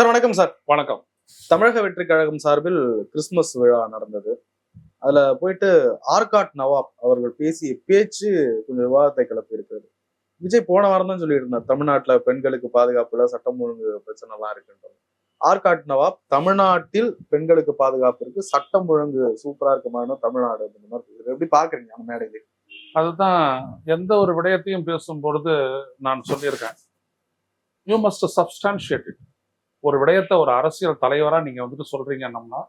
Sir வணக்கம் sir. வணக்கம். தமிழக வெற்றி கழகம் சார்பில் கிறிஸ்துமஸ் விழா நடந்தது. அதுல போயிட்டு ஆர்காட் நவாப் அவர்கள் பேசிய பேச்சு கொஞ்சம் விவாதத்தை கிளப்பி இருக்கிறது. விஜய் போன வாரம் தான் சொல்லிட்டு இருந்தார், தமிழ்நாட்டுல பெண்களுக்கு பாதுகாப்புல சட்டம் ஒழுங்கு பிரச்சனை எல்லாம் இருக்குன்றது. ஆர்காட் நவாப் தமிழ்நாட்டில் பெண்களுக்கு பாதுகாப்பு இருக்கு, சட்டம் ஒழுங்கு சூப்பரா இருக்குமான தமிழ்நாடு அந்த மாதிரி எப்படி பாக்குறீங்க அந்த மேடையில? அதுதான் எந்த ஒரு விடயத்தையும் பேசும் பொழுது நான் சொல்லியிருக்கேன், யூ மஸ்ட் சப்ஸ்டான்ஷியேட் இட். ஒரு விடயத்தை ஒரு அரசியல் தலைவரா நீங்க வந்துட்டு சொல்றீங்கன்னா,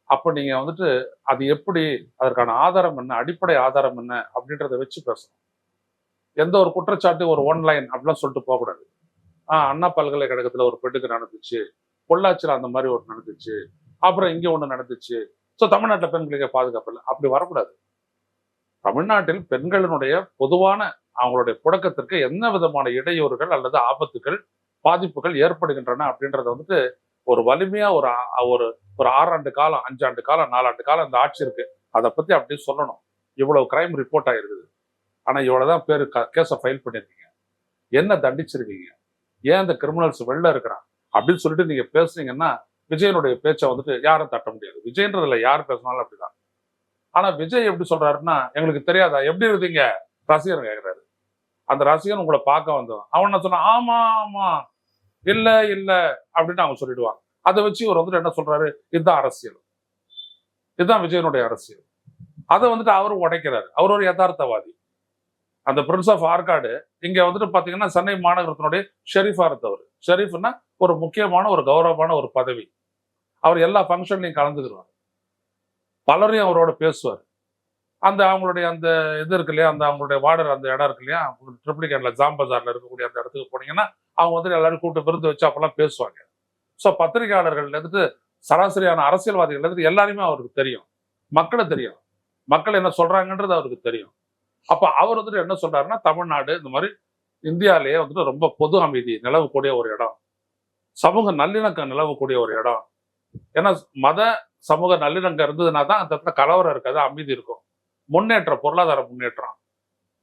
அப்ப நீங்க வந்துட்டு அது எப்படி, அதற்கான ஆதாரம் என்ன, அடிப்படை ஆதாரம் என்ன அப்படின்றத வச்சு பேசணும். எந்த ஒரு குற்றச்சாட்டு ஒரு ஒன்லைன் அப்படிலாம் சொல்லிட்டு போகக்கூடாது. அண்ணா பல்கலைக்கழகத்துல ஒரு பெண்ணுக்கு நடந்துச்சு, பொள்ளாச்சியில் அந்த மாதிரி ஒரு நடந்துச்சு, அப்புறம் இங்க ஒண்ணு நடந்துச்சு, ஸோ தமிழ்நாட்டில் பெண்களுக்கு பாதுகாப்பு இல்லை, அப்படி வரக்கூடாது. தமிழ்நாட்டில் பெண்களினுடைய பொதுவான அவங்களுடைய புழக்கத்திற்கு என்ன விதமான இடையூறுகள் அல்லது ஆபத்துகள் பாதிப்புகள் ஏற்படுகின்றன அப்படின்றத வந்துட்டு ஒரு வலிமையா ஒரு ஒரு ஒரு 6 ஆண்டு காலம், 5 ஆண்டு காலம், 4 ஆண்டு காலம் இந்த ஆட்சி இருக்கு, அதை பத்தி அப்படியே சொல்லணும். இவ்வளவு கிரைம் ரிப்போர்ட் ஆயிருக்குது, ஆனா இவ்வளவுதான் பேரு கேஸை ஃபைல் பண்ணிருக்கீங்க, என்ன தண்டிச்சிருக்கீங்க, ஏன் இந்த கிரிமினல்ஸ் வெளில இருக்கிறான் அப்படின்னு சொல்லிட்டு நீங்க பேசுனீங்கன்னா விஜயனுடைய பேச்சை வந்துட்டு யாரும் தட்ட முடியாது. விஜயன்றதுல யார் பேசினாலும் அப்படிதான். ஆனா விஜய் எப்படி சொல்றாருன்னா, எங்களுக்கு தெரியாதா எப்படி இருந்தீங்க ரசிகர் கேட்கிறாரு. அந்த ரசிகன் உங்களை பார்க்க வந்தவன், அவன் என்ன சொன்னான், ஆமா ஆமா இல்ல இல்ல அப்படின்னு அவங்க சொல்லிடுவாங்க. அதை வச்சு இவர் வந்துட்டு என்ன சொல்றாரு, இதுதான் அரசியல், இதுதான் விஜயனுடைய அரசியல். அதை வந்துட்டு அவரும் உடைக்கிறாரு. அவர் ஒரு யதார்த்தவாதி. அந்த பிரின்ஸ் ஆஃப் ஆர்காடு இங்க வந்துட்டு பாத்தீங்கன்னா சென்னை மாநகரத்தினுடைய ஷெரீஃபா இருந்தவர். ஷெரீஃப்னா ஒரு முக்கியமான ஒரு கௌரவமான ஒரு பதவி. அவர் எல்லா ஃபங்க்ஷன்லையும் கலந்துக்கிறார், பலரையும் அவரோட பேசுவார். அந்த அவங்களுடைய அந்த இது இருக்கு இல்லையா, அந்த அவங்களுடைய வார்டர் அந்த இடம் இருக்கு இல்லையா, ட்ரிப்ளிகேன்ல ஜாம் பஜார்ல இருக்கக்கூடிய அந்த இடத்துக்கு போனீங்கன்னா அவங்க வந்து எல்லாரும் கூட்டு விருந்து வச்சு அப்பெல்லாம் பேசுவாங்க. ஸோ பத்திரிகையாளர்கள் இருந்துட்டு சராசரியான அரசியல்வாதிகள் இருந்துட்டு எல்லாருமே அவருக்கு தெரியும், மக்களை தெரியும், மக்கள் என்ன சொல்றாங்கன்றது அவருக்கு தெரியும். அப்ப அவர் வந்துட்டு என்ன சொல்றாருன்னா, தமிழ்நாடு இந்த மாதிரி இந்தியாவிலேயே வந்துட்டு ரொம்ப பொது அமைதி நிலவக்கூடிய ஒரு இடம், சமூக நல்லிணக்கம் நிலவக்கூடிய ஒரு இடம். ஏன்னா மத சமூக நல்லிணக்கம் இருந்ததுன்னா தான் அந்த இடத்துல கலவரம் இருக்காது, அமைதி இருக்கும், முன்னேற்றம், பொருளாதார முன்னேற்றம்.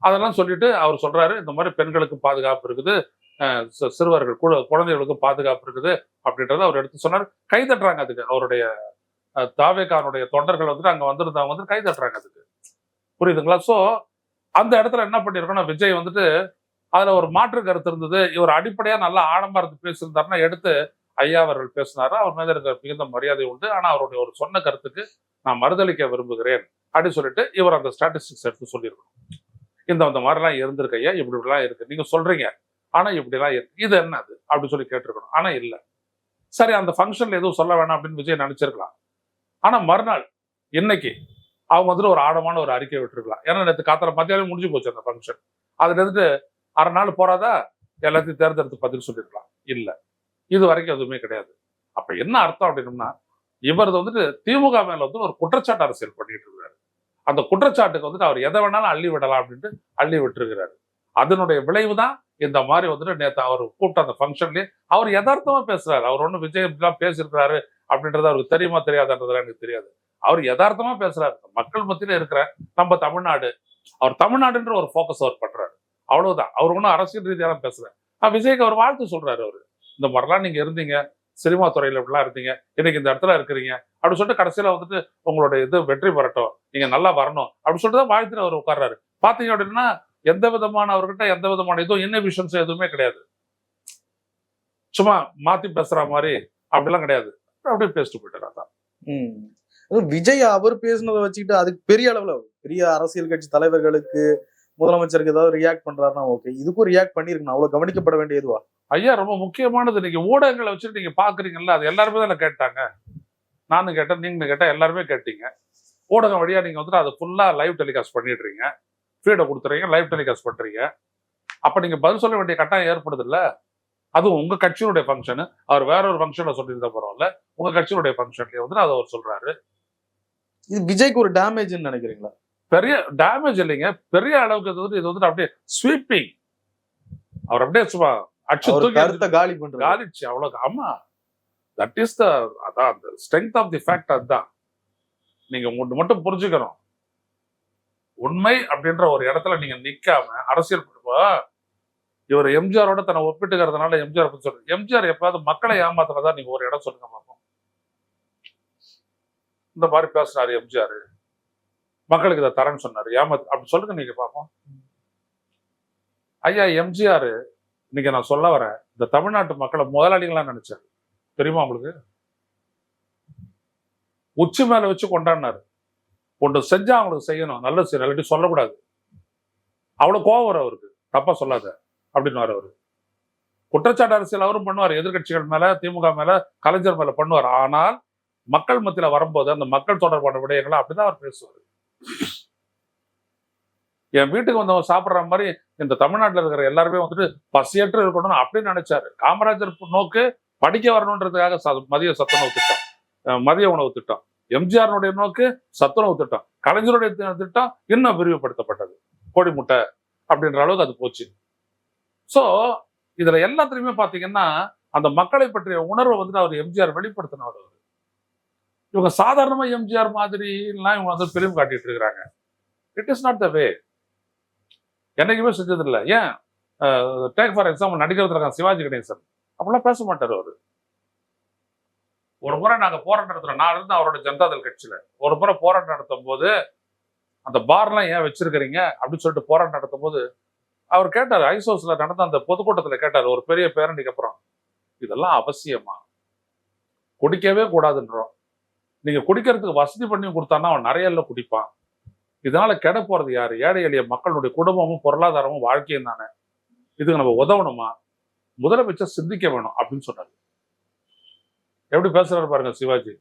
அதெல்லாம் சொல்லிட்டு அவர் சொல்றாரு, இந்த மாதிரி பெண்களுக்கு பாதுகாப்பு இருக்குது, சிறுவர்கள் குழந்தைகளுக்கும் பாதுகாப்பு இருக்குது அப்படின்றத அவர் எடுத்து சொன்னார். கைதட்டுறாங்க அதுக்கு. அவருடைய தாவேகானுடைய தொண்டர்கள் வந்துட்டு அங்க வந்திருந்தவங்க வந்து கைதட்டுறாங்க அதுக்கு, புரியுதுங்களா? சோ அந்த இடத்துல என்ன பண்ணிருக்கோம்னா, விஜய் வந்துட்டு அதுல ஒரு மாற்று கருத்து இருந்தது, இவர் அடிப்படையா நல்லா ஆழமா இருந்து பேசியிருந்தாருன்னா எடுத்து ஐயா அவர்கள் பேசினாரு, அவர் மீது இருக்க மிகுந்த மரியாதை உண்டு, ஆனா அவருடைய ஒரு சொன்ன கருத்துக்கு நான் மறுதளிக்க விரும்புகிறேன் அப்படின்னு சொல்லிட்டு இவர் அந்த ஸ்டாட்டிஸ்டிக்ஸ் எடுத்து சொல்லியிருக்கணும். இந்த மாதிரிலாம் இருந்திருக்கு ஐயா, இப்படி இப்படிலாம் இருக்கு நீங்க சொல்றீங்க, ஆனா இப்படிலாம் இருக்கு, இது என்ன அது அப்படின்னு சொல்லி கேட்டிருக்கணும். ஆனா இல்ல, சரி அந்த ஃபங்க்ஷன்ல எதுவும் சொல்ல வேணாம் அப்படின்னு விஜய் நினைச்சிருக்கலாம். ஆனா மறுநாள் இன்னைக்கு அவங்க வந்துட்டு ஒரு ஆழமான ஒரு அறிக்கை விட்டுருக்கலாம். ஏன்னா நேற்று காத்தால மத்தியானம் முடிஞ்சு போச்சு அந்த ஃபங்க்ஷன். அதுல இருந்து அரை நாள் போறாதா எல்லாத்தையும் தேர்ந்தெடுத்து பதில் சொல்லிருக்கலாம். இல்ல, இது வரைக்கும் எதுவுமே கிடையாது. அப்ப என்ன அர்த்தம் அப்படின்னம்னா, இவர் வந்துட்டு திமுக மேல வந்து ஒரு குற்றச்சாட்டு அரசியல் பண்ணிட்டு இருக்காரு. அந்த குற்றச்சாட்டுக்கு வந்துட்டு அவர் எதை வேணாலும் அள்ளி விடலாம் அப்படின்ட்டு அள்ளி விட்டுருக்கிறாரு. அதனுடைய விளைவு தான் இந்த மாதிரி வந்துட்டு நேற்று அவர் கூப்பிட்ட அந்த ஃபங்க்ஷன்லயே அவர் யதார்த்தமா பேசுறாரு. அவர் ஒன்றும் விஜய் இப்படிலாம் பேசியிருக்கிறாரு அப்படின்றது அவருக்கு தெரியுமா தெரியாதுன்றது எனக்கு தெரியாது. அவர் யதார்த்தமா பேசுறாரு. மக்கள் மத்தியில இருக்கிற நம்ம தமிழ்நாடு, அவர் தமிழ்நாடுன்ற ஒரு ஃபோக்கஸ் அவர் பண்றாரு, அவ்வளவுதான். அவர் ஒன்றும் அரசியல் ரீதியாக பேசுறாரு. விஜய்க்கு அவர் வாழ்த்து சொல்றாரு. அவரு இந்த மாதிரிலாம் நீங்க இருந்தீங்க, சினிமா துறையில இப்படிலாம் இருந்தீங்க, இன்னைக்கு இந்த இடத்துல இருக்கிறீங்க அப்படின்னு சொல்லிட்டு கடைசியில வந்துட்டு உங்களுடைய இது வெற்றி பெறட்டும், நீங்க நல்லா வரணும் அப்படின்னு சொல்லிட்டு தான் வாழ்த்துட்டு அவர் உட்கார்றாரு. பாத்தீங்க அப்படின்னா எந்த விதமான அவர்கிட்ட எந்த விதமான இதுவும் இன்னபிஷன்ஸ் எதுவுமே கிடையாது. சும்மா மாத்தி பேசுற மாதிரி அப்படிலாம் கிடையாது, அப்படியே பேசிட்டு போயிட்டாரு. அதான் விஜய் அவர் பேசுனதை வச்சுக்கிட்டு அதுக்கு பெரிய அளவுல பெரிய அரசியல் கட்சி தலைவர்களுக்கு, முதலமைச்சருக்கு ஏதாவது ரியாக்ட் பண்றாருன்னா ஓகே, இதுக்கும் ரியாக்ட் பண்ணிருக்கணும், அவ்வளவு கவனிக்கப்பட வேண்டியதுவா? ஐயா ரொம்ப முக்கியமானது. நீங்க ஊடகங்களை வச்சுட்டு நீங்க பாக்குறீங்கல்ல, அது எல்லாருமே தானே கேட்டாங்க. நானும் கேட்டேன், நீங்க கேட்டா, எல்லாருமே கேட்டீங்க. ஊடகம் வழியா நீங்க வந்துட்டு அதை ஃபுல்லா லைவ் டெலிகாஸ்ட் பண்ணிடுறீங்க, ஃபீடை கொடுத்துறீங்க, லைவ் டெலிகாஸ்ட் பண்றீங்க. அப்ப நீங்க பதில் சொல்ல வேண்டிய கட்டாயம் ஏற்படுது இல்ல? அதுவும் உங்க கட்சியினுடைய ஃபங்க்ஷன், அவர் வேற ஒரு ஃபங்க்ஷன்ல சொல்லியிருந்தா பரவாயில்ல, உங்க கட்சியினுடைய ஃபங்க்ஷன்லயே வந்துட்டு அதை அவர் சொல்றாரு. இது விஜய்க்கு ஒரு டேமேஜ்னு நினைக்கிறீங்களா? பெரிய டேமேஜ் இல்லைங்க, பெரிய அளவுக்கு இது வந்துட்டு அப்படியே ஸ்வீப்பிங். அவர் அப்படியே சும்மா காலி பண்றாரு, காலிச்சு அவ்வளவு. ஆமா, தட் இஸ் த அதான் ஸ்ட்ரெங்த் ஆஃப் தி ஃபேக்ட். அதுதான் நீங்க உங்களுக்கு மட்டும் புரிஞ்சுக்கணும். உண்மை அப்படின்ற ஒரு இடத்துல நீங்க நிக்காம அரசியல் இவர் எம்ஜிஆரோட தன்னை ஒப்பிட்டுக்கிறதுனால எம்ஜிஆர் பத்தி சொல்ற. எம்ஜிஆர் எப்பாவது மக்களை ஏமாத்துறதா நீங்க ஒரு இடம் சொல்லுங்க பார்ப்போம். இந்த மாதிரி பேசுறாரு எம்ஜிஆர், மக்களுக்கு இதை தரேன்னு சொன்னாரு, ஏமாத்து அப்படி சொல்லுங்க நீங்க பார்ப்போம். ஐயா எம்ஜிஆர் இன்னைக்கு நான் சொல்ல வரேன், இந்த தமிழ்நாட்டு மக்களை முதலாளிகளா நினைச்சாரு. தெரியுமா உங்களுக்கு? உச்சி மேல வச்சு கொண்டாடினாரு. ஒன்று செஞ்சா அவங்களுக்கு செய்யணும், நல்லது செய்யணும், இல்லாட்டி சொல்லக்கூடாது. அவ்வளவு கோவம் வரும் அவருக்கு, தப்பா சொல்லாத அப்படின்னு அவரு. குற்றச்சாட்டு அரசியல் அவரும் பண்ணுவார், எதிர்கட்சிகள் மேல, திமுக மேல, கலைஞர் மேல பண்ணுவார். ஆனால் மக்கள் மத்தியில வரும்போது அந்த மக்கள் தொடர்பான விடயங்களை அப்படிதான் அவர் பேசுவார். என் வீட்டுக்கு வந்தவங்க சாப்பிட்ற மாதிரி இந்த தமிழ்நாட்டில் இருக்கிற எல்லாருமே வந்துட்டு பசியற்று இருக்கணும்னு அப்படின்னு நினைச்சாரு. காமராஜர் நோக்கு படிக்க வரணுன்றதுக்காக மதிய சத்துணவு திட்டம், மதிய உணவு திட்டம். எம்ஜிஆருடைய நோக்கு சத்துணவு திட்டம். கலைஞருடைய திட்டம் இன்னும் விரிவுபடுத்தப்பட்டது, கோடி முட்டை அப்படின்ற அளவுக்கு அது போச்சு. ஸோ இதுல எல்லாத்துலயுமே பாத்தீங்கன்னா அந்த மக்களை பற்றிய உணர்வை வந்துட்டு அவர் எம்ஜிஆர் வெளிப்படுத்தினவர். இவங்க சாதாரணமா எம்ஜிஆர் மாதிரி எல்லாம் இவங்க வந்து பிலிம் காட்டிட்டு இருக்கிறாங்க. இட் இஸ் நாட் த வே. என்னைக்குமே செஞ்சது இல்லை. ஏன் டேக் ஃபார் எக்ஸாம்பிள் நடிக்கிறதுல இருக்காங்க சிவாஜி கணேசன், அப்படிலாம் பேச மாட்டார் அவரு. ஒரு முறை நாங்க போராட்டம் நடத்துறோம், நான் இருந்து அவரோட ஜனதாதள் கட்சியில ஒரு முறை போராட்டம் நடத்தும் போது அந்த பார்லாம் ஏன் வச்சிருக்கிறீங்க அப்படின்னு சொல்லிட்டு போராட்டம் நடத்தும் போது அவர் கேட்டார், ஐசோஸ்ல நடந்த அந்த பொதுக்கூட்டத்துல கேட்டார் ஒரு பெரிய பேரணிக்கு அப்புறம், இதெல்லாம் அவசியமா? குடிக்கவே கூடாதுன்றோம், நீங்க குடிக்கிறதுக்கு வசதி பண்ணி கொடுத்தான்னா அவன் நிறைய குடிப்பான், இதனால கெட போறது யாரு? ஏழை எளிய மக்களுடைய குடும்பமும் பொருளாதாரமும் வாழ்க்கையும் தானே, இதுக்கு நம்ம உதவணுமா? முதலமைச்சர் சிந்திக்க வேணும் அப்படின்னு சொன்னாரு. எப்படி பேசுறாரு பாருங்க சிவாஜி.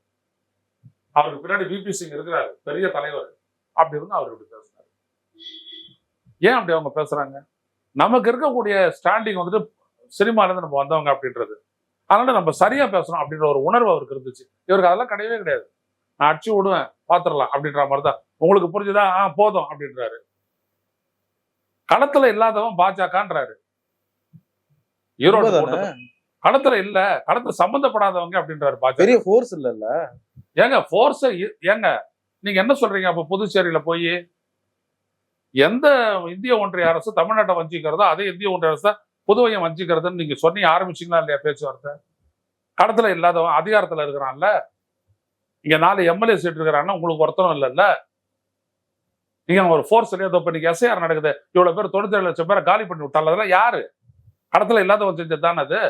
அவருக்கு பின்னாடி விபி சிங் இருக்கிறாரு, பெரிய தலைவர். அப்படி இருந்து அவர் இப்படி பேசுறாரு. ஏன் அப்படி அவங்க பேசுறாங்க? நமக்கு இருக்கக்கூடிய ஸ்டாண்டிங் வந்துட்டு சினிமால இருந்து நம்ம வந்தவங்க அப்படின்றது, அதனால நம்ம சரியா பேசணும் அப்படின்ற ஒரு உணர்வு அவருக்கு இருந்துச்சு. இவருக்கு அதெல்லாம் கிடையவே கிடையாது. நான் அடிச்சு விடுவேன் பாத்துடலாம் அப்படின்ற மாதிரிதான். உங்களுக்கு புரிஞ்சுதா? போதும் அப்படின்றாரு. களத்துல இல்லாதவன் பாஜகன்றாரு. ஈரோடு களத்துல இல்ல, களத்துல சம்பந்தப்படாதவங்க அப்படின்றாரு பாஜக. பெரிய ஃபோர்ஸ் இல்ல. ஏங்க ஃபோர்ஸ் ஏங்க நீங்க என்ன சொல்றீங்க? அப்ப புதுச்சேரியில போய் எந்த இந்திய ஒன்றிய அரசு தமிழ்நாட்டை வஞ்சிக்கிறதோ அதே இந்திய ஒன்றிய அரசு தான் புதுவையை வஞ்சிக்கிறதுன்னு நீங்க சொன்னீங்க, ஆரம்பிச்சீங்களா இல்லையா பேச்சுவார்த்தை? களத்துல இல்லாதவன் அதிகாரத்துல இருக்கிறான்ல, இங்க 4 எம்எல்ஏ சீட் இருக்கிறாங்கன்னா உங்களுக்கு ஒருத்தரும் இல்லைல்ல. நீங்க ஒரு ஃபோர்ஸ் இல்லையா? இப்ப நீங்க எஸ்ஐஆர் நடக்குது, இவ்வளவு பேர் 97 லட்சம் பேரை காலி பண்ணி விட்டால, அதெல்லாம் யாரு? களத்துல இல்லாதவன் செஞ்சது தானே அது,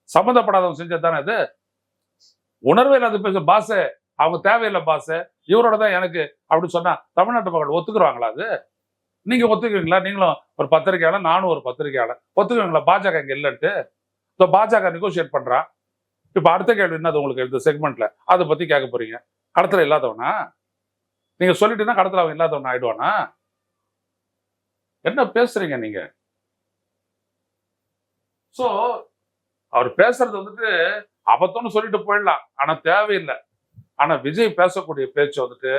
சம்மந்தப்படாதவன் செஞ்சது தானே அது. உணர்வே இல்லாத பேச பாச, அவங்க தேவையில்லை பாச, இவரோட தான் எனக்கு அப்படின்னு சொன்னா தமிழ்நாட்டு மக்கள் ஒத்துக்குருவாங்களா? அது நீங்க ஒத்துக்குவீங்களா? நீங்களும் ஒரு பத்திரிகையாளர், நானும் ஒரு பத்திரிகையாளர், ஒத்துக்குவீங்களா பாஜக இங்க இல்லைன்ட்டு? பாஜக நெகோசியேட் பண்றான். இப்ப அடுத்த கேள்வி என்னது உங்களுக்கு இந்த செக்மெண்ட்ல அதை பத்தி கேட்க போறீங்க? கடத்துல இல்லாதவனா நீங்க சொல்லிட்டீங்கன்னா கடத்துல அவன் இல்லாதவனா ஆயிடுவானா? என்ன பேசுறீங்க நீங்க? சோ அவர் பேசுறது வந்துட்டு அபத்தம்னு சொல்லிட்டு போயிடலாம், ஆனா தேவையில்லை. ஆனா விஜய் பேசக்கூடிய பேச்சு வந்துட்டு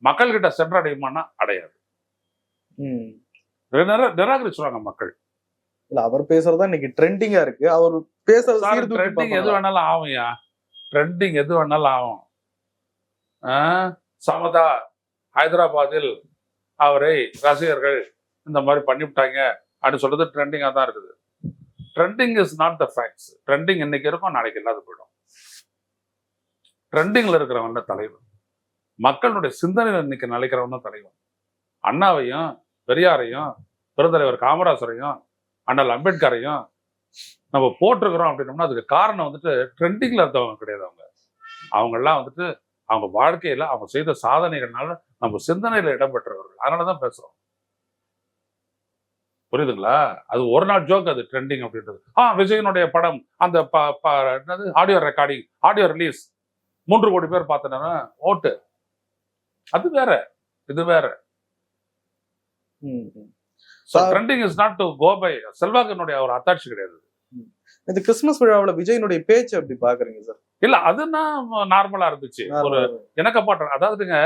மக்கள் கிட்ட சென்றடையுமானா அடையாது. நிராகரிச்சுவாங்க மக்கள். இல்ல அவர் பேசுறதா இன்னைக்கு ட்ரெண்டிங்கா இருக்கு. அவர் பேசுறது ட்ரெண்டிங் எது வேணாலும் ஆகும்யா, ட்ரெண்டிங் எது வேணாலும் ஆகும். சமதா ஹைதராபாத்தில் அவரை ரசிகர்கள் இந்த மாதிரி பண்ணிவிட்டாங்க அப்படின்னு சொல்றது ட்ரெண்டிங்கா தான் இருக்குது. Trending is not the facts. Trending இன்னைக்கு இருக்கும், நாளைக்கு இல்லாத போயிடும். ட்ரெண்டிங்ல இருக்கிறவன் தான் தலைவன். மக்களுடைய சிந்தனையில் இன்னைக்கு நிலைக்கிறவன் தான் தலைவன். அண்ணாவையும் பெரியாரையும் பெருந்தலைவர் காமராசரையும் அண்ணல் அம்பேத்கரையும் நம்ம போட்டிருக்கிறோம் அப்படின்னோம்னா அதுக்கு காரணம் வந்துட்டு ட்ரெண்டிங்ல இருந்தவங்க கிடையாது. அவங்கெல்லாம் வந்துட்டு அவங்க வாழ்க்கையில அவங்க செய்த சாதனைகள்னால நம்ம சிந்தனையில இடம்பெற்றவர்கள். அதனாலதான் பேசுறோம். புரியுதுங்களா? அது ஒரு நாள் ஜோக், அது ட்ரெண்டிங் அப்படின்றது. விஜயனுடைய படம் அந்த ஆடியோ ரெக்கார்டிங், ஆடியோ ரிலீஸ் 3 கோடி பேர் பார்த்தனா ஓட்டு, அது வேற, இது வேற. Trending is not to go by. செல்வாக்கினுடைய ஒரு அத்தாட்சி கிடையாது. இந்த கிறிஸ்துமஸ் விழாவில் விஜயனுடைய பேச்சு எப்படி பாக்குறீங்க சார்? இல்ல அதுனா நார்மலா இருந்துச்சு. ஒரு இணக்கப்பாட்டம். அதாவதுங்க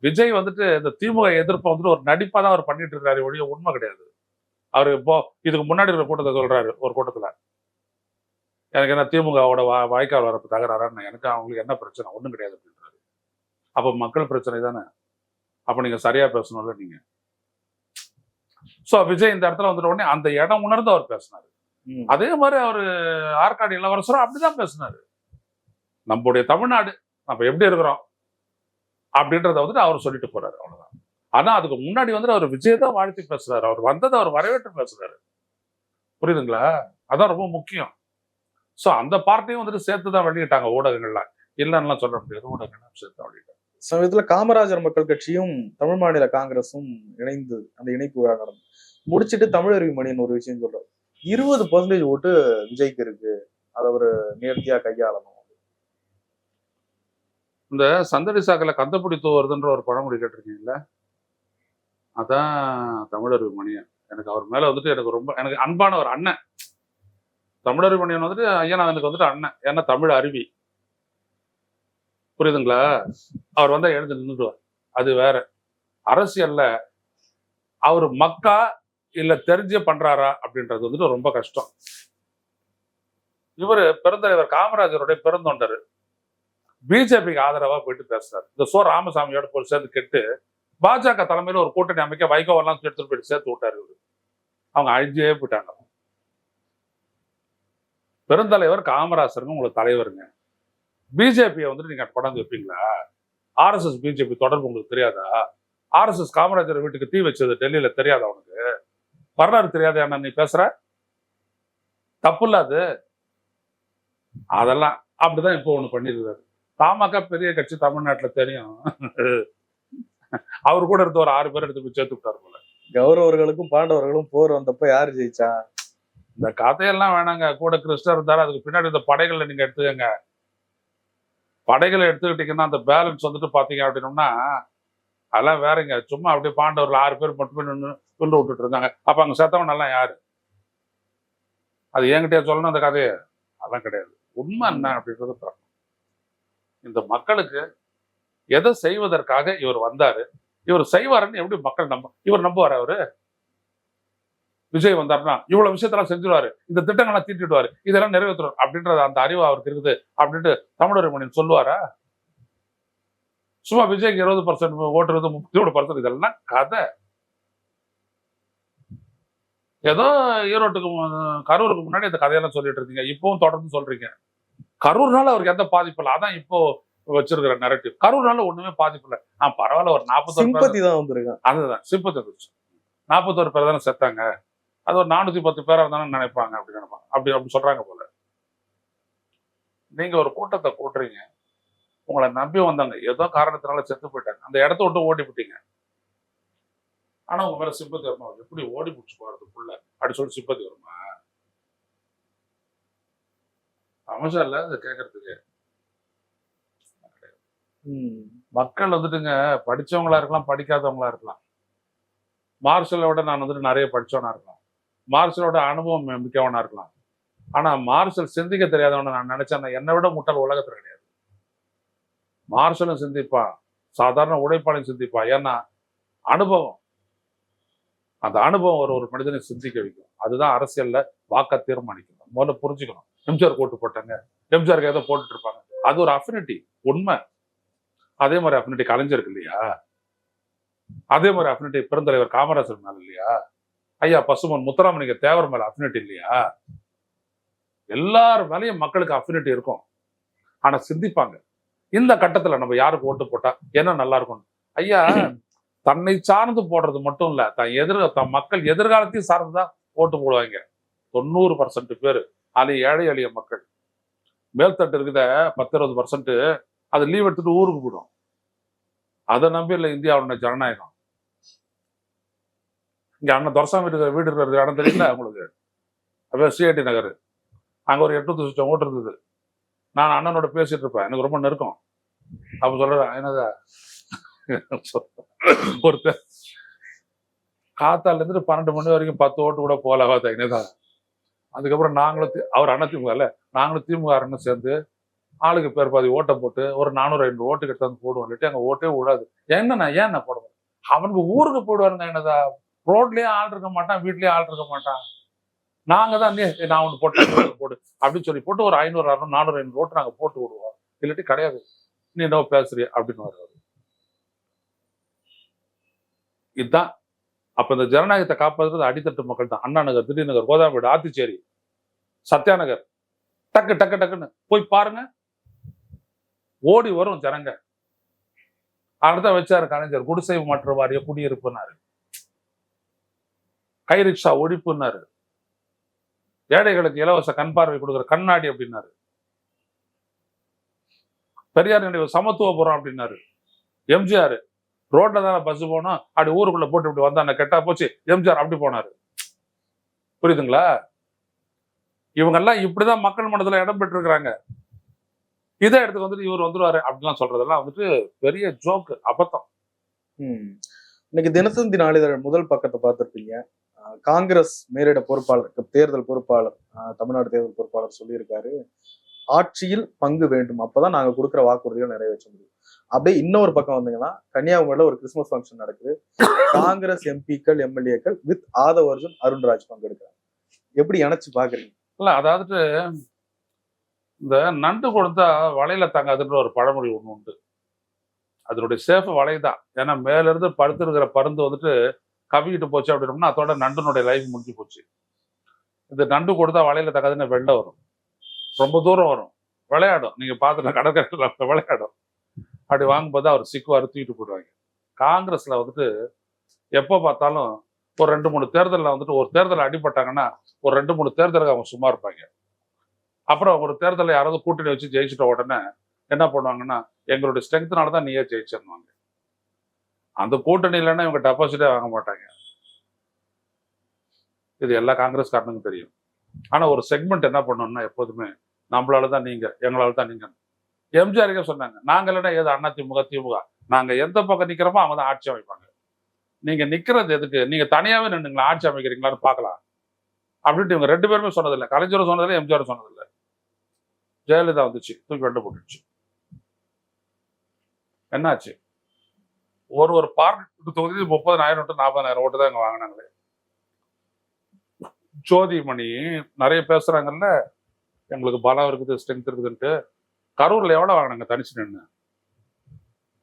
விஜய் வந்துட்டு இந்த திமுக எதிர்ப்பை வந்துட்டு ஒரு நடிப்பா தான் அவர் பண்ணிட்டு இருக்காரு, ஒழிய உண்மை கிடையாது. அவரு இப்போ இதுக்கு முன்னாடி இருக்கிற கூட்டத்தை சொல்றாரு, ஒரு கூட்டத்துல எனக்கு என்ன திமுகவோட வாய்க்கால் வரப்பு தகராறான்னு, எனக்கு அவங்களுக்கு என்ன பிரச்சனை, ஒண்ணும் கிடையாது அப்படின்றாரு. அப்ப மக்கள் பிரச்சனை தானே, அப்ப நீங்க சரியா பேசணும்ல. நீங்க ஸோ விஜய் இந்த இடத்துல வந்துட்ட உடனே அந்த இடம் உணர்ந்து அவர் பேசினாரு. ம். அதே மாதிரி அவரு ஆற்காடு இளவரசரும் அப்படிதான் பேசினாரு. நம்முடைய தமிழ்நாடு நம்ம எப்படி இருக்கிறோம் அப்படின்றத வந்துட்டு அவர் சொல்லிட்டு போறாரு, அவ்வளவுதான். ஆனா அதுக்கு முன்னாடி வந்துட்டு அவர் விஜய் தான் வாழ்த்தி பேசுறாரு. அவர் வந்ததை அவர் வரவேற்று பேசுறாரு. புரியுதுங்களா? அதான் ரொம்ப முக்கியம். ஸோ அந்த பார்ட்டியும் வந்துட்டு சேர்த்து தான் வெளியிட்டாங்க ஊடகங்கள்ல. இல்லைன்னா சொல்ல முடியாது, ஊடகங்கள்லாம் சேர்த்து தான் வெளியிட்டாங்க. சமயத்துல காமராஜர் மக்கள் கட்சியும் தமிழ் மாநில காங்கிரஸும் இணைந்து அந்த இணைப்பு விழா நடந்தது. முடிச்சிட்டு தமிழறிவு மணியன் ஒரு விஷயம் சொல்றாரு, 20% ஓட்டு விஜய்க்கு இருக்கு, அதை ஒரு நேர்த்தியா கையாளணும். இந்த சந்தடி சாக்கில் கந்தப்பொடி தூவுறதுன்ற ஒரு பழமொழி கேட்டிருக்கீங்களா? அதான் தமிழறிவு மணியன். எனக்கு அவர் மேல வந்துட்டு எனக்கு அன்பான ஒரு அண்ணன். தமிழறிவு மணியன் வந்துட்டு ஐயா எனக்கு வந்துட்டு அண்ணன். ஏன்னா தமிழ் அருவி. புரியுதுங்களா? அவர் வந்தா எழுந்து நின்றுடுவார். அது வேற. அரசியல்ல அவர் மக்கா இல்ல தெரிஞ்சே பண்றாரா அப்படின்றது வந்துட்டு ரொம்ப கஷ்டம். இவரு பெருந்தலைவர் காமராஜருடைய பெருந்தொண்டர். பிஜேபிக்கு ஆதரவா போயிட்டு பேசுறாரு. இந்த ராமசாமியோட போய் சேர்ந்து கெட்டு பாஜக தலைமையில ஒரு கூட்டணி அமைக்க வைகோவெல்லாம் எடுத்துட்டு போயிட்டு சேர்த்து விட்டாரு இவரு. அவங்க அழிஞ்சே போயிட்டாங்க. பெருந்தலைவர் காமராஜருங்க உங்களுக்கு தலைவருங்க. பிஜேபியை வந்துட்டு நீங்க கொண்டாந்து வைப்பீங்களா? RSS பிஜேபி தொடர்பு உங்களுக்கு தெரியாதா? RSS காமராஜர் வீட்டுக்கு தீ வச்சது டெல்லியில தெரியாதா உனக்கு? வரலாறு தெரியாத என்ன நீ பேசுற? தப்பு இல்ல அது. அதெல்லாம் அப்படிதான் இப்போ ஒண்ணு பண்ணிருக்காரு. பாமக பெரிய கட்சி தமிழ்நாட்டுல தெரியும். அவரு கூட இருந்த ஒரு 6 பேர் எடுத்து போய் சேர்த்து விட்டாரு போல. கௌரவர்களுக்கும் பாண்டவர்களும் போர் வந்தப்ப யாரு ஜெயிச்சா? இந்த கதையெல்லாம் வேணாங்க. கூட கிருஷ்ணர் இருந்தாரு. அதுக்கு பின்னாடி இந்த படைகளை நீங்க எடுத்துக்கங்க. படைகளை எடுத்துக்கிட்டீங்கன்னா அந்த பேலன்ஸ் வந்துட்டு பாத்தீங்க அப்படின்னோம்னா அதெல்லாம் வேறங்க. சும்மா அப்படியே பாண்டவர்கள் 6 பேர் மட்டுமே நின்று புல்லு விட்டுட்டு இருந்தாங்க. அப்ப அங்க செத்தவன் எல்லாம் யாரு? அது என்கிட்டயே சொல்லணும் அந்த கதையை? அதெல்லாம் கிடையாது. உண்மை என்ன அப்படின்றது பார்க்கணும். இந்த மக்களுக்கு எதை செய்வதற்காக இவர் வந்தாரு, இவர் செய்வாருன்னு எப்படி மக்கள் இவர் நம்புவார்? அவரு விஜய் வந்தாருன்னா இவ்வளவு விஷயத்தெல்லாம் செஞ்சிருவாரு, இந்த திட்டங்கள்லாம் தீட்டிடுவாரு, இதெல்லாம் நிறைவேற்றுவார் அப்படின்றது அந்த அறிவு அவருக்கு இருக்குது அப்படின்ட்டு தமிழர் மணியன் சொல்லுவாரா? சும்மா விஜய்க்கு 20% ஓட்டுறது 30% இதெல்லாம் கதை. ஏதோ ஈரோட்டுக்கு கரூருக்கு முன்னாடி இந்த கதையெல்லாம் சொல்லிட்டு இருந்தீங்க, இப்பவும் தொடர்ந்து சொல்றீங்க. கரூர்னால அவருக்கு எந்த பாதிப்பு இல்லை, அதான் இப்போ வச்சிருக்கிற நரேட்டிவ். கரூர்னால ஒண்ணுமே பாதிப்பு இல்லை. பரவாயில்ல, ஒரு 41 தான் வந்திருக்காங்க. அதுதான் சிம்பத்தி வந்துருச்சு. 41 பேர் தானே செத்தாங்க, அது ஒரு 410 பேரா இருந்தாலும் நினைப்பாங்க அப்படி நினைப்பாங்க. அப்படி சொல்றாங்க போல. நீங்க ஒரு கூட்டத்தை கூட்டுறீங்க, உங்களை நம்பி வந்தாங்க, ஏதோ காரணத்தினால செத்து போயிட்டாங்க, அந்த இடத்த விட்டு ஓடி போட்டீங்க. ஆனா உங்க மேல சிம்பத்தி வருமா? எப்படி ஓடி பிடிச்சு போறதுக்குள்ள அப்படி சொல்லி சிம்பத்தி வருமா? அமைச்சா இல்ல இதை கேட்கறதுக்கு. மக்கள் வந்துட்டுங்க படிச்சவங்களா இருக்கலாம், படிக்காதவங்களா இருக்கலாம். மார்ஷலை விட நான் வந்துட்டு நிறைய படிச்சவனா இருக்கலாம், மார்ஷலோட அனுபவம் மிக்கவனா இருக்கலாம். ஆனா மார்ஷல் சிந்திக்க தெரியாதவன நான் நினைச்சேன், என்னை விட முட்டாள் உலகத்துல கிடையாது. மார்ஷலும் சிந்திப்பான், சாதாரண உழைப்பாளையும் சிந்திப்பான். ஏன்னா அனுபவம், அந்த அனுபவம் ஒரு மனிதனை சிந்திக்க வைக்கும். அதுதான் அரசியல்ல வாக்க தீர்மானிக்கணும். முதல்ல புரிஞ்சுக்கணும். எம்ஜிஆர் ஓட்டு போட்டாங்க, எம்ஜிஆருக்கு ஏதோ போட்டுட்டு இருப்பாங்க, அது ஒரு அஃபினிட்டி, உண்மை. அதே மாதிரி அஃபினிட்டி கலைஞருக்கு இல்லையா? அதே மாதிரி அஃபினிட்டி பெருந்தலைவர் காமராஜர் மேல இல்லையா? ஐயா பசுமன் முத்துராமலிங்க தேவர் மேல அஃபினிட்டி இல்லையா? எல்லார் மேலேயும் மக்களுக்கு அஃபினிட்டி இருக்கும். ஆனா சிந்திப்பாங்க. இந்த கட்டத்துல நம்ம யாருக்கு ஓட்டு போட்டா என்ன நல்லா இருக்கும்? ஐயா தன்னை சார்ந்து போடுறது மட்டும் இல்ல, தன் மக்கள் எதிர்காலத்தையும் சார்ந்துதான் ஓட்டு போடுவாங்க 90% பேர். அது ஏழை எளிய மக்கள். மேல்தட்டு இருக்குத 10-20% அது லீவ் எடுத்துட்டு ஊருக்கு போயிடும். அதை நம்பி இல்லை இந்தியாவோட ஜனநாயகம். இங்க அண்ணன் துரசாமி இருக்கிற வீடு இருக்கிற இடம் தெரியல உங்களுக்கு? அப்ப சிஐடி நகர், அங்க ஒரு 800 லட்சம் ஓட்டு இருந்தது. நான் அண்ணனோட பேசிட்டு இருப்பேன், எனக்கு ரொம்ப நெருக்கம். அப்ப சொல்றேன், என்னதா ஒருத்தர் காத்தால இருந்து 12 மணி வரைக்கும் 10 ஓட்டு கூட போல என்னதான். அதுக்கப்புறம் நாங்களும் அவர் அதிமுக இல்ல, நாங்களும் திமுக சேர்ந்து ஆளுக்கு பேர் பாதி ஓட்டை போட்டு ஒரு 400-500 ஓட்டு கிட்ட வந்து போடுவோம். இல்லாட்டி அங்க ஓட்டே விடாது. என்னண்ணா ஏன் நான் போடுவேன்? அவனுக்கு ஊருக்கு போடுவாருங்க. என்னதா ரோட்லயே ஆள் இருக்க மாட்டான், வீட்லயே ஆள் இருக்க மாட்டான். நாங்க தான் நான் ஒண்ணு போட்டேன் போடு அப்படின்னு சொல்லி போட்டு ஒரு 500-600-400-500 ஓட்டு நாங்க போட்டு விடுவோம். இல்லாட்டி கிடையாது, நீ என்ன பேசுறிய அப்படின்னு வர்றாரு. இதுதான் அப்ப இந்த ஜனநாயகத்தை காப்பாற்றுறது அடித்தட்டு மக்கள் தான். அண்ணா நகர், திடீர்நகர், கோதாவரி, ஆத்திச்சேரி, சத்யா நகர், டக்கு டக்கு டக்குன்னு போய் பாருங்க, ஓடி வரும் ஜனங்க. அதனாலதான் வச்சாரு கலைஞர் குடிசை மாற்று வாரிய குடியிருப்புனாரு, கை ரிக்ஷா ஒழிப்புன்னாரு, ஏழைகளுக்கு இலவச கண் பார்வை கொடுக்குற கண்ணாடி அப்படின்னாரு, பெரியார் நினைவு சமத்துவபுரம் அப்படின்னாரு. எம்ஜிஆர் ரோட்ல தானே பஸ் போனோம், அப்படி ஊருக்குள்ள போட்டு இப்படி வந்தா கெட்டா போச்சு, எம்ஜிஆர் அப்படி போனாரு. புரியுதுங்களா? இவங்கெல்லாம் இப்படிதான் மக்கள் மனதுல இடம் பெற்றிருக்கிறாங்க. இதே இடத்துக்கு வந்துட்டு இவர் வந்துருவாரு அப்படிலாம் சொல்றதெல்லாம் வந்துட்டு பெரிய ஜோக்கு, அபத்தம். இன்னைக்கு தினத்தந்தி நாளிதழ் முதல் பக்கத்தை பார்த்திருப்பீங்க. காங்கிரஸ் மேலிட பொறுப்பாளர், தேர்தல் பொறுப்பாளர், தமிழ்நாடு தேர்தல் பொறுப்பாளர் சொல்லியிருக்காரு, ஆட்சியில் பங்கு வேண்டும், அப்பதான் நாங்க கொடுக்குற வாக்குறுதிகள் நிறைவேற்ற முடியும். அப்படியே இன்னொரு பக்கம் வந்தீங்கன்னா கன்னியாகுமரியில ஒரு கிறிஸ்துமஸ் ஃபங்க்ஷன் நடக்குது. காங்கிரஸ் எம்பிக்கள், எம்எல்ஏக்கள் வித் ஆதவ் அர்ஜுன், அருண்ராஜ் பங்கெடுக்கிறாங்க. எப்படி இணைச்சு பாக்குறீங்க? இல்ல, அதாவது இந்த நண்டு கொடுத்தா வலையில தங்காதுன்ற ஒரு பழமொழி ஒண்ணு உண்டு. அதனுடைய சேஃப் வலைதான். ஏன்னா மேல இருந்து படுத்திருக்கிற பருந்து வந்துட்டு கவிக்கிட்டு போச்சு அப்படின்னோம்னா அதோட நண்டுனுடைய லைஃப் முடிஞ்சு போச்சு. இந்த நண்டு கொடுத்தா வலையில தங்காதுன்னு வெள்ளை வரும், ரொம்ப தூரம் வரும், விளையாடும். நீங்க பார்த்துட்டு கடற்கரையில் விளையாடும். அப்படி வாங்கும்போது அவர் சிக்குவாரு, தூக்கிட்டு போடுவாங்க. காங்கிரஸ்ல வந்துட்டு எப்போ பார்த்தாலும் ஒரு 2-3 தேர்தலில் வந்துட்டு ஒரு தேர்தலில் அடிபட்டாங்கன்னா ஒரு 2-3 தேர்தலுக்கு அவங்க சும்மா இருப்பாங்க. அப்புறம் ஒரு தேர்தலில் யாராவது கூட்டணி வச்சு ஜெயிச்சுட்ட உடனே என்ன பண்ணுவாங்கன்னா, எங்களுடைய ஸ்ட்ரென்த்னால தான் நீயே ஜெயிச்சிருவாங்க. அந்த கூட்டணி இல்லைன்னா இவங்க டெபாசிட்டே வாங்க மாட்டாங்க. இது எல்லா காங்கிரஸ்காரனுக்கும் தெரியும். ஆனா ஒரு செக்மெண்ட் என்ன பண்ணணும்னா, எப்போதுமே நம்மளால தான் நீங்க, எங்களால தான் நீங்க. எம்ஜிஆருக்கே சொன்னாங்க, நாங்க இல்லைன்னா ஏது அதிமுக, திமுக, நாங்க எந்த பக்கம் நிக்கிறோமோ அவங்க தான் ஆட்சி அமைப்பாங்க. நீங்க நிக்கிறது எதுக்கு? நீங்க தனியாவே நின்றுங்களா, ஆட்சி அமைக்கிறீங்களான்னு பார்க்கலாம் அப்படின்ட்டு இவங்க 2 பேருமே சொன்னதில்லை. கலைஞரும் சொன்னதில்லை, எம்ஜிஆரும் சொன்னதில்லை. ஜெயலலிதா வந்துச்சு, தூக்கி வெண்டு போட்டுச்சு. என்னாச்சு? ஒரு பார்லிமெண்ட் தொகுதி 30,000 to 40,000 ஓட்டு தான் இங்க வாங்கினாங்களே. ஜோதிமணி நிறைய பேசுறாங்கல்ல, எங்களுக்கு பலம் இருக்குது, ஸ்ட்ரென்த் இருக்குதுன்ட்டு. கரூர்ல எவ்வளவு வாங்கினாங்க தனிச்சு நின்று?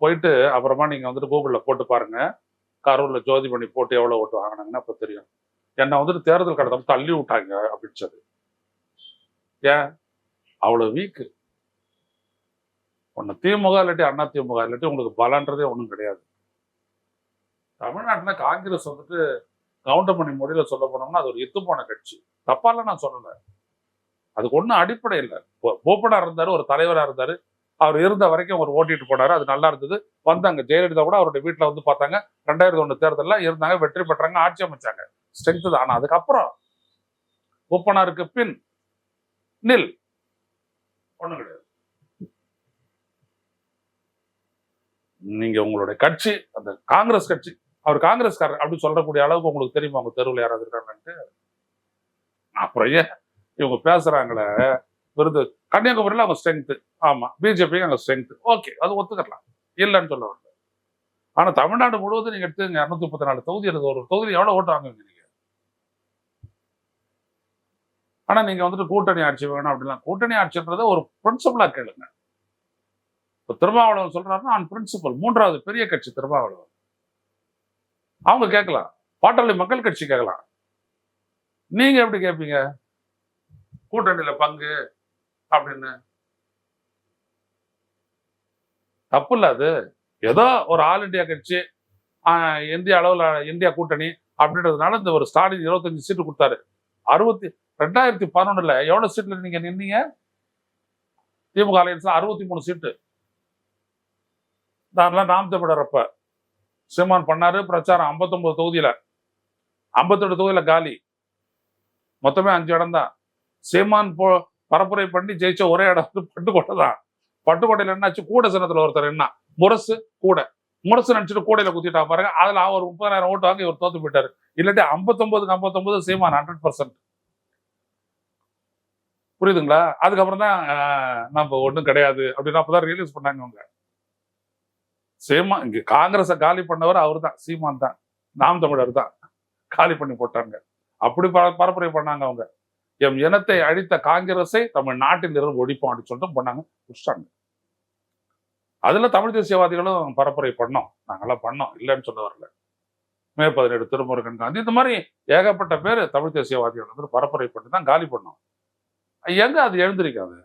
போயிட்டு அப்புறமா நீங்க வந்துட்டு கூகுள்ல போட்டு பாருங்க, கரூர்ல ஜோதிமணி போட்டு எவ்வளவு ஓட்டு வாங்கினாங்கன்னு அப்ப தெரியும். என்ன வந்துட்டு தேர்தல் கடத்த தள்ளி விட்டாங்க அப்படின்றது. ஏன் அவ்வளவு வீக்கு? ஒண்ணு திமுக இல்லாட்டி அதிமுக இல்லாட்டி உங்களுக்கு பலன்றதே ஒண்ணும் கிடையாது. தமிழ்நாட்டுல காங்கிரஸ் வந்துட்டு கவுண்டமணி மொழியில சொல்ல போனோம்னா அது ஒரு எத்து போன கட்சி. தப்பால நான் சொல்லல, அதுக்கு ஒன்றும் அடிப்படை இல்லை. ஓப்பனா இருந்தாரு, ஒரு தலைவரா இருந்தாரு, அவர் இருந்த வரைக்கும் அவர் ஓட்டிட்டு போனாரு, அது நல்லா இருந்தது. வந்தாங்க ஜெயலலிதா கூட அவருடைய வீட்டுல வந்து பார்த்தாங்க, 2001 தேர்தலில் இருந்தாங்க, வெற்றி பெற்றாங்க, ஆட்சி அமைச்சாங்க. ஸ்ட்ரென்த் தான். ஆனா அதுக்கப்புறம் ஓப்பனாருக்கு பின் நில் ஒண்ணும் கிடையாது. நீங்க உங்களுடைய கட்சி, அந்த காங்கிரஸ் கட்சி, அவர் காங்கிரஸ்காரர் அப்படி சொல்லக்கூடிய அளவுக்கு உங்களுக்கு தெரியுமா அவங்க தெருவில் யாராவது இருக்காங்கன்ட்டு? அப்புறம் ஏன் இவங்க பேசுறாங்களே விருது, கன்னியாகுமரியில் அவங்க ஸ்ட்ரென்த், ஆமா, பிஜேபிக்கு அங்க ஸ்ட்ரென்த், ஓகே, அது ஒத்துக்கலாம், இல்லைன்னு சொல்ல வரல. ஆனா தமிழ்நாடு முழுவதும் நீங்க எடுத்துங்க, 234 தொகுதி இருக்குது, ஒரு தொகுதி எவ்வளவு ஓட்டு வாங்குவீங்க நீங்க? ஆனா நீங்க வந்துட்டு கூட்டணி ஆட்சி வேணும் அப்படிலாம். கூட்டணி ஆட்சின்றத ஒரு பிரின்சிபலா கேளுங்க. இப்ப திருமாவளவன் சொல்றாருன்னா ஆன் பிரின்சிபல், 3வது பெரிய கட்சி திருமாவளவன், அவங்க கேட்கலாம். பாட்டாளி மக்கள் கட்சி கேட்கலாம். நீங்க எப்படி கேட்பீங்க கூட்டணியில பங்கு அப்படின்னு? தப்பு இல்ல அது. ஏதோ ஒரு ஆல் இண்டியா கட்சி, இந்திய அளவுல இந்தியா கூட்டணி அப்படின்றதுனால இந்த ஒரு ஸ்டாலின் 25 சீட்டு கொடுத்தாரு. 2011 எவ்வளவு சீட்ல நீங்க நின்னீங்க? திமுக அலையன்ஸ் 63 சீட்டு. நாம் தமிழர் அப்ப சீமான் பண்ணாரு பிரச்சாரம், 59 தொகுதியில 58 தொகுதியில காலி, மொத்தமே 5 இடம் தான். சீமான் பரப்புரை பண்ணி ஜெயிச்ச ஒரே இடம் பட்டுக்கோட்டை தான். பட்டுக்கோட்டையில என்னாச்சு, கூட சின்னத்துல ஒருத்தர் என்ன முரசு கூட முரசு நினைச்சிட்டு கூடையில குத்திட்டா பாருங்க. அதுல அவர் 30,000 ஓட்டு வாங்கி இவர் தோத்து போயிட்டாரு. இல்லாட்டி 59 சீமான் 100%. புரியுதுங்களா? அதுக்கப்புறம் தான் நம்ம ஒண்ணும் கிடையாது அப்படின்னு அப்பதான் ரியலைஸ் பண்ணாங்க அவங்க. சீமான் இங்க காங்கிரஸை காலி பண்ணவர் அவர் தான், சீமான் தான், நாம் தமிழர் தான் காலி பண்ணி போட்டாங்க. அப்படி பரப்புரை பண்ணாங்க அவங்க. எம் இனத்தை அழித்த காங்கிரஸை தமிழ்நாட்டில் இருந்து ஒழிப்போம் அப்படின்னு சொல்லிட்டு பண்ணாங்க, புடிச்சாங்க. அதுல தமிழ் தேசியவாதிகளும் பரப்புரை பண்ணோம், நாங்கெல்லாம் பண்ணோம், இல்லைன்னு சொல்ல வரல. மே 17 திருமுருகன் காந்தி, இந்த மாதிரி ஏகப்பட்ட பேர் தமிழ் தேசியவாதிகள் வந்து பரப்புரை பண்ணி தான் காலி பண்ணோம். எங்க அது எழுந்திருக்காது?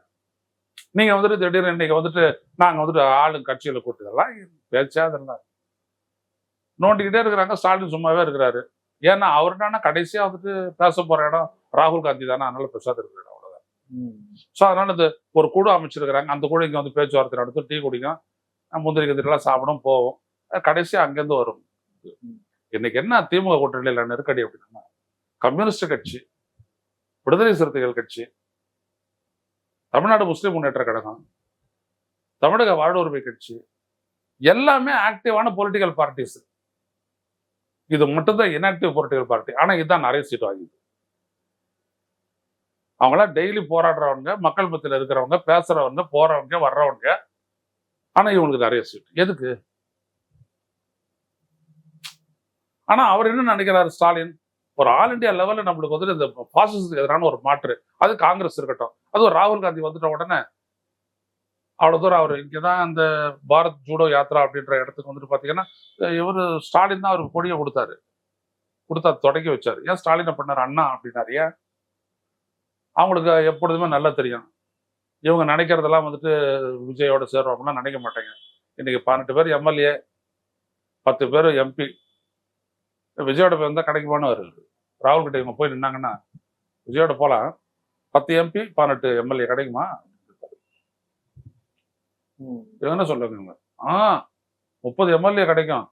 நீங்க வந்துட்டு திடீர்னு இன்னைக்கு வந்துட்டு நாங்க வந்துட்டு ஆளும் கட்சியில கூட்டுதெல்லாம் பேச்சா அதெல்லாம் நோண்டிக்கிட்டே இருக்கிறாங்க. ஸ்டாலின் சும்மாவே இருக்கிறாரு. ஏன்னா அவர் என்னன்னா கடைசியா வந்துட்டு பேச போற இடம் ராகுல் காந்தி தானே, அதனால பேசாத இருக்கிறாரு, அவ்வளவுதான். ஸோ அதனால இந்த ஒரு குழு அமைச்சிருக்கிறாங்க. அந்த குழு இங்க வந்து பேச்சுவார்த்தை நடத்தும், டீ குடிக்கும், முந்திரி கத்திரிலாம் சாப்பிடும், போவோம். கடைசியா அங்கேருந்து வரும். இன்னைக்கு என்ன திமுக கூட்டணியில நெருக்கடி அப்படின்னா, கம்யூனிஸ்ட் கட்சி, விடுதலை சிறுத்தைகள் கட்சி, தமிழ்நாடு முஸ்லிம் முன்னேற்ற கழகம், தமிழக வாழ்வுரிமை கட்சி எல்லாமே ஆக்டிவான பொலிட்டிக்கல் பார்ட்டிஸ். இது மட்டும்தான் இன்ஆக்டிவ் பொலிட்டிக்கல் பார்ட்டி. ஆனா இதுதான் நிறைய சீட் வாங்கிது. அவங்களாம் டெய்லி போராடுறவங்க, மக்கள் மத்தியில் இருக்கிறவங்க, பேசுறவங்க, போறவங்க, வர்றவங்க. ஆனா இவங்களுக்கு நிறைய சீட் எதுக்கு? ஆனா அவர் என்ன நினைக்கிறாரு ஸ்டாலின், ஒரு ஆல் இண்டியா லெவல்ல நம்மளுக்கு வந்துட்டு இந்த பாசிசத்துக்கு எதிரான ஒரு மாற்று, அது காங்கிரஸ் இருக்கட்டும், அது ஒரு ராகுல் காந்தி வந்துட்ட உடனே அவ்வளவு தூரம் அவர் இங்கதான் இந்த பாரத் ஜூடோ யாத்ரா அப்படின்ற இடத்துக்கு வந்துட்டு பாத்தீங்கன்னா இவர் ஸ்டாலின் தான் அவருக்கு கொடியை கொடுத்தா தொடங்கி வச்சாரு. ஏன் ஸ்டாலினை பண்ணாரு அண்ணா அப்படின்னாரு? ஏன்? அவங்களுக்கு எப்பொழுதுமே நல்லா தெரியும், இவங்க நினைக்கிறதெல்லாம் வந்துட்டு விஜயோட சேர்வாங்கன்னா நினைக்க மாட்டாங்க. இன்னைக்கு 18 பேர் எம்எல்ஏ, 10 பேர் எம்பி. விஜயோட பேர் தான் கிடைக்குமான்னு வருது. ராகுல் கிட்ட இவங்க போய் நின்னாங்கன்னா விஜயோட போலாம், 10 எம்பி 18 எம்எல்ஏ கிடைக்குமா? இவங்க என்ன சொல்றாங்க, இவங்க 30 எம்எல்ஏ கிடைக்கும்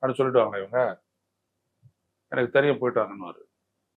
அப்படின்னு சொல்லிடுவாங்க. இவங்க எனக்கு தெரியும், போயிட்டு வாங்கன்னு.